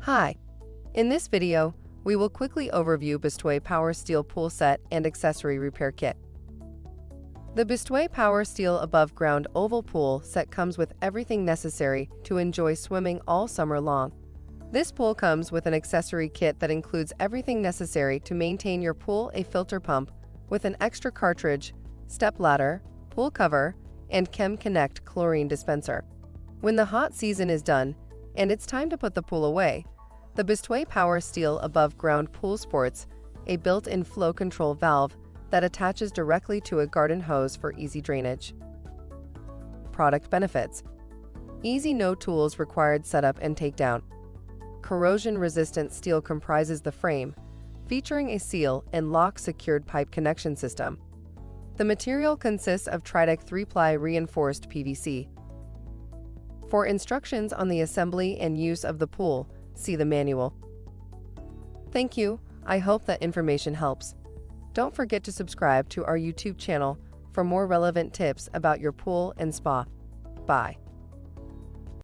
Hi. In this video, we will quickly overview Bestway Power Steel Pool Set and Accessory Repair Kit. The Bestway Power Steel Above Ground Oval Pool Set comes with everything necessary to enjoy swimming all summer long. This pool comes with an accessory kit that includes everything necessary to maintain your pool: a filter pump with an extra cartridge, step ladder, pool cover, and ChemConnect chlorine dispenser. When the hot season is done and it's time to put the pool away, the Bestway Power Steel Above Ground Pool sports a built-in flow control valve that attaches directly to a garden hose for easy drainage. Product benefits: easy, no tools required setup and takedown. Corrosion-resistant steel comprises the frame, featuring a seal and lock-secured pipe connection system. The material consists of Tritech 3-ply reinforced PVC. For instructions on the assembly and use of the pool, see the manual. Thank you. I hope that information helps. Don't forget to subscribe to our YouTube channel for more relevant tips about your pool and spa. Bye.